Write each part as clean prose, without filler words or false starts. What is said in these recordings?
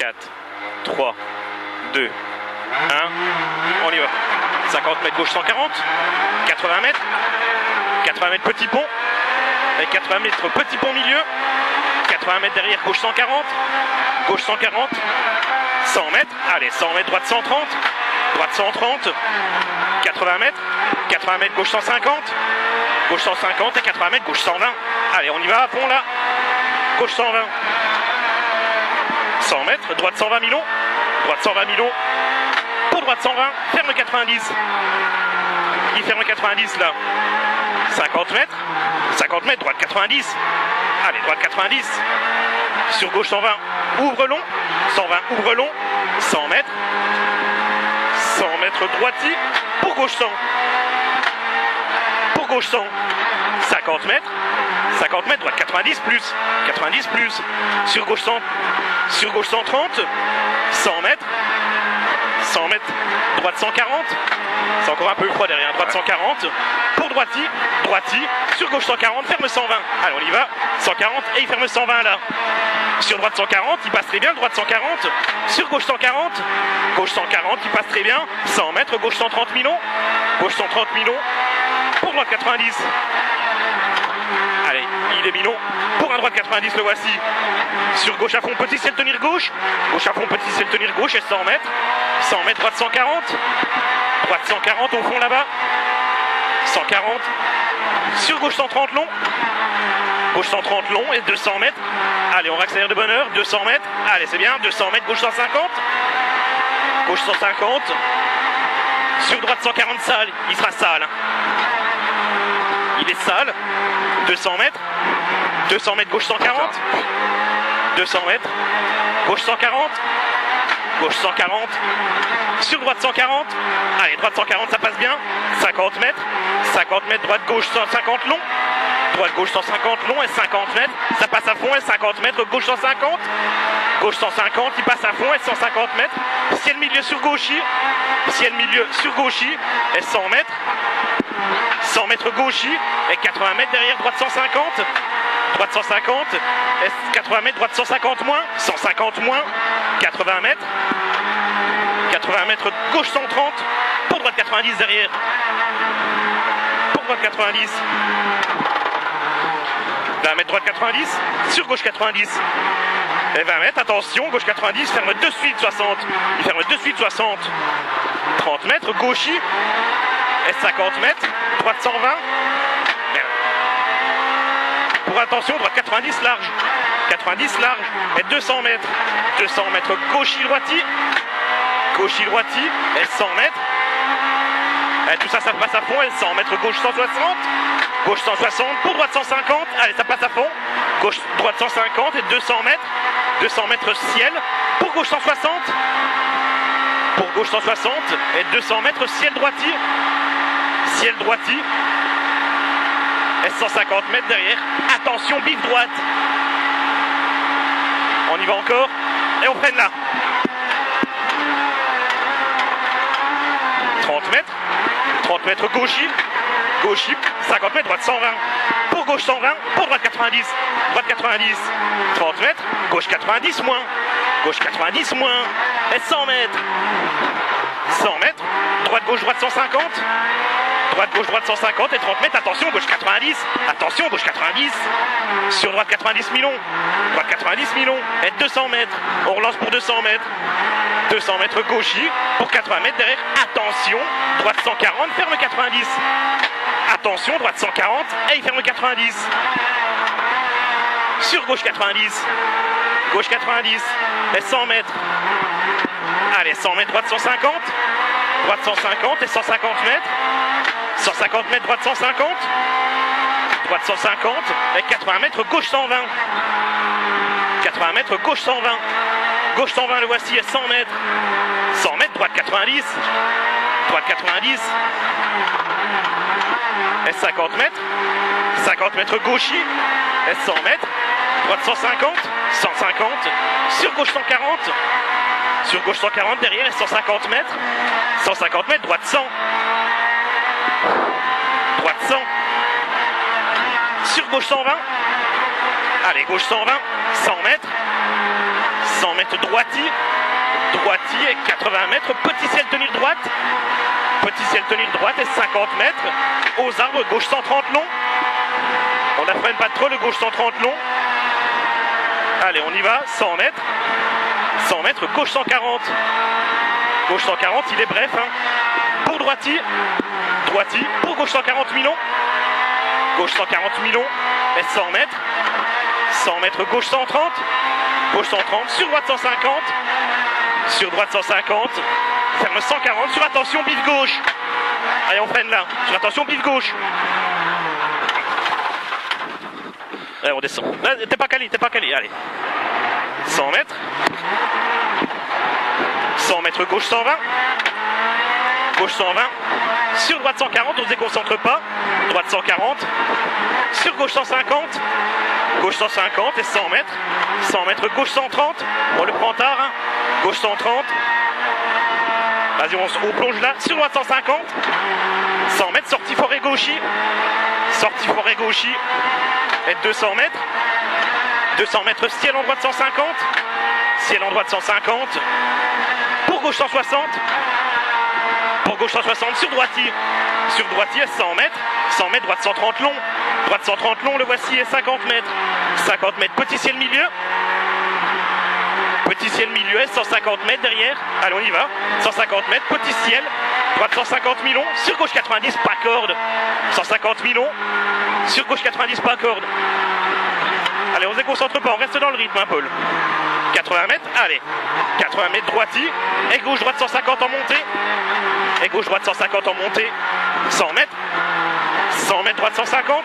4, 3, 2, 1, on y va. 50 mètres gauche 140, 80 mètres, 80 mètres petit pont, et 80 mètres petit pont milieu, 80 mètres derrière gauche 140, gauche 140, 100 mètres, allez 100 mètres droite 130, droite 130, 80 mètres gauche 150, gauche 150 et 80 mètres gauche 120. Allez, on y va à fond là. Gauche 120. 100 mètres, droite 120 milons. Droite 120 milons. Pour droite 120, ferme 90. Il ferme 90 là. 50 mètres. 50 mètres, droite 90. Allez, droite 90. Sur gauche 120, ouvre long. 120, ouvre long. 100 mètres. 100 mètres droiti. Pour gauche 100. Pour gauche 100. 50 mètres. 50 mètres, droite 90 plus. 90 plus. Sur gauche 100. Sur gauche 130. 100 mètres. 100 mètres. Droite 140. C'est encore un peu froid derrière. Droite 140. Pour droiti. Droiti. Sur gauche 140. Ferme 120. Allez, on y va. 140 et il ferme 120 là. Sur droite 140, il passe très bien, droite 140, sur gauche 140, gauche 140, il passe très bien, 100 mètres, gauche 130 milons, gauche 130 milons, pour droite 90. Allez, il est milons, pour un droite 90, le voici. Sur gauche à fond petit, c'est le tenir gauche, gauche à fond petit, c'est le tenir gauche, et 100 mètres, droite 140, droite 140 au fond là-bas, 140, sur gauche 130 long, gauche 130 long et 200 mètres. Allez, on accélère de bonne heure. 200 mètres. Allez, c'est bien. 200 mètres, gauche 150. Gauche 150. Sur droite 140 sale. Il sera sale. Il est sale. 200 mètres. 200 mètres, gauche 140. 200 mètres. Gauche 140. Gauche 140. Sur droite 140. Allez, droite 140, ça passe bien. 50 mètres. 50 mètres, droite gauche 150 long. Droite gauche 150 long et 50 mètres, ça passe à fond et 50 mètres, gauche 150, gauche 150, il passe à fond et 150 mètres, ciel milieu sur gauchy, ciel milieu sur gauchy et 100 mètres gauchy et 80 mètres derrière, droite 150, droite 150 et 80 mètres, droite 150 moins, 150 moins, 80 mètres, gauche 130, pour droite 90 derrière, pour droite 90. 20 mètres droite 90, sur gauche 90. Et 20 mètres, attention, gauche 90, ferme de suite 60. Il ferme de suite 60. 30 mètres, gauchy. Et 50 mètres, droite 120. Pour attention, droite 90 large. 90 large. Et 200 mètres. 200 mètres, gauchy droiti. Gauchy droiti. Et 100 mètres. Et tout ça, ça passe à fond. Et 100 mètres, gauche 160. Gauche 160, pour droite 150, allez ça passe à fond, gauche droite 150 et 200 mètres ciel, pour gauche 160, et 200 mètres ciel droiti, et 150 mètres derrière, attention bif droite, on y va encore, et on freine là, 30 mètres gauchy, 50 mètres, droite 120, pour gauche 120, pour droite 90, 30 mètres, gauche 90 moins, et 100 mètres, droite gauche 150, droite 150 et 30 mètres, attention gauche 90, sur droite 90 milons, et 200 mètres, on relance pour 200 mètres, gauchy, pour 80 mètres derrière, attention, droite 140, ferme 90, attention, droite 140, et il ferme 90, sur gauche 90, et 100 mètres, allez 100 mètres, droite 150 et 150 mètres, droite 150, et 80 mètres, gauche 120, gauche 120, le voici, et 100 mètres, droite 90, et 50 mètres, gauchy, et 100 mètres, droite 150, sur gauche 140, derrière, et 150 mètres, droite 100, sur gauche 120, allez, gauche 120, 100 mètres, mètres droiti. Droiti et 80 mètres. Petit ciel tenir droite. Petit ciel tenir droite et 50 mètres. Aux arbres, gauche 130 long. On ne freine pas trop, le gauche 130 long. Allez, on y va. 100 mètres. 100 mètres, gauche 140. Gauche 140, il est bref. Hein. Pour droiti. Droiti. Pour gauche 140 milons. Gauche 140 milons. Et 100 mètres. 100 mètres, gauche 130. Gauche 130. Sur droite 150. Sur droite 150. Ferme 140. Sur attention, bif gauche. Allez, on freine là. Sur attention, bif gauche. Allez, on descend. T'es pas calé. Allez. 100 mètres. 100 mètres, gauche 120. Gauche 120. Sur droite 140, on ne se déconcentre pas. Droite 140. Sur gauche 150. Gauche 150 et 100 mètres. 100 mètres, gauche 130. On le prend tard. Hein. Gauche 130. Vas-y, on plonge là. Sur droite 150. 100 mètres, sortie forêt gauchis. Sortie forêt gauchis. Et 200 mètres. 200 mètres, ciel en droite 150. Ciel en droite 150. Pour gauche 160. Pour gauche 160 sur droitier. Sur droitier 100 mètres. 100 mètres, droite 130 long. Droite 130 long, le voici est 50 mètres. 50 mètres, petit ciel milieu. Petit ciel milieu et 150 mètres derrière. Allez, on y va. 150 mètres, petit ciel. Droite 150 milons. Sur gauche 90, pas corde. 150 milons. Sur gauche 90, pas corde. Allez, on se déconcentre pas, on reste dans le rythme, hein, Paul. 80 mètres, allez. 80 mètres droiti. Et gauche droite 150 en montée. Et gauche droite 150 en montée. 100 mètres. 100 mètres droite 150.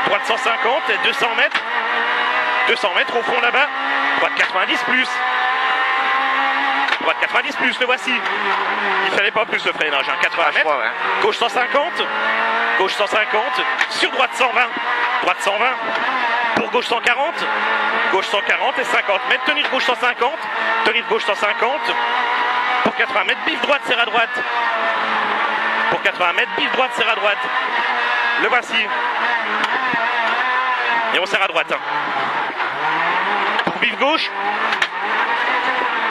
Droite 150 et 200 mètres. 200 mètres au fond là-bas. Droite 90 plus. Droite 90 plus, le voici. Il fallait pas plus le freinage, hein. 80 mètres. Crois, ouais. Gauche 150. Gauche 150. Sur droite 120. Droite 120. Pour gauche 140. Gauche 140 et 50 mètres. Tenir gauche 150. Tenir gauche 150. Pour 80 mètres, bif droite, serre à droite. Pour 80 mètres, bif droite, serre à droite. Le voici. Et on serre à droite. Pour bif gauche.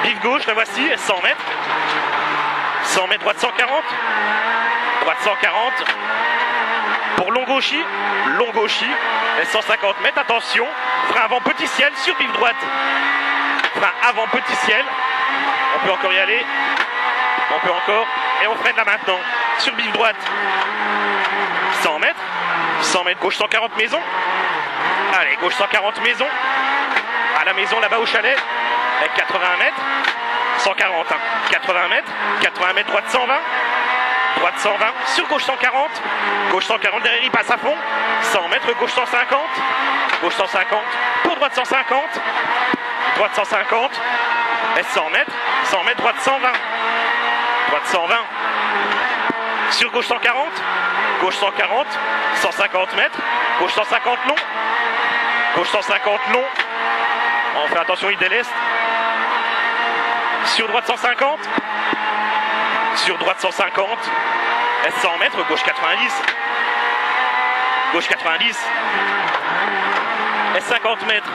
Bif gauche, le voici, 100 mètres. 100 mètres, droite 140. Droite 140. Pour long gauchis. Long gauchis. Et 150 mètres, attention. Frein avant petit ciel sur bif droite. Frein avant petit ciel. On peut encore y aller. On peut encore. Et on freine là maintenant. Sur bif droite. 100 mètres. 100 mètres, gauche 140 maison. Allez, gauche 140 maison. À la maison là-bas au chalet. Avec 80 mètres. 140. Hein. 80 mètres. 80 mètres, droite 120. Droite 120. Sur gauche 140. Gauche 140, derrière il passe à fond. 100 mètres, gauche 150. Gauche 150. Pour droite 150. Droite 150. Et 100 mètres. 100 mètres, droite 120. Droite 120. Sur gauche 140. Gauche 140. 150 mètres. Gauche 150 long. Gauche 150 long. On fait attention, il déleste. Sur droite 150. Sur droite 150. Et 100 mètres, gauche 90. Gauche 90. Et 50 mètres.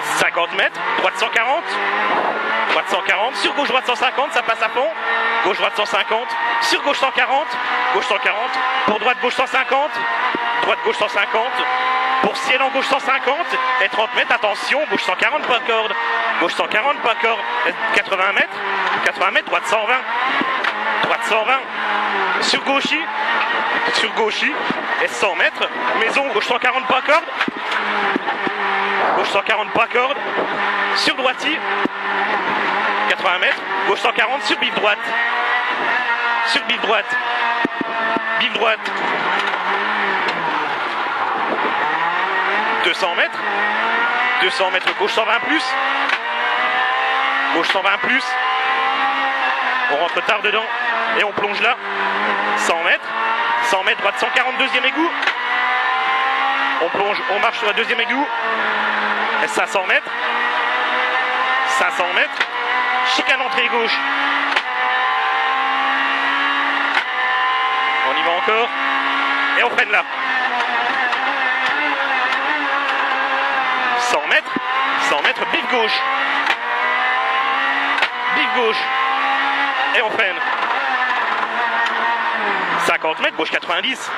50 mètres, droite 140. Droite 140. Sur gauche droite 150, ça passe à fond. Gauche droite 150. Sur gauche 140. Gauche 140. Pour droite gauche 150. Droite gauche 150. Pour ciel en gauche 150. Et 30 mètres, attention, gauche 140, pas corde. Gauche 140, pas corde. 80 mètres. 80 mètres, droite 120. Droite 120. Sur gauchis. Sur gauchis. Et 100 mètres. Maison, gauche 140, pas corde. Gauche 140, pas corde. Sur droitier. 80 mètres. Gauche 140, sur bif droite. Sur bif droite. Bif droite. 200 mètres. 200 mètres, gauche 120 plus. Gauche 120 plus. On rentre tard dedans. Et on plonge là. 100 mètres. 100 mètres, droite 140, deuxième égout. On plonge, on marche sur la deuxième égout. Et 500 mètres. 500 mètres. Chicane entrée gauche. On y va encore. Et on freine là. 100 mètres. 100 mètres, bif gauche. rive gauche. Et on freine. 50 mètres, gauche 90.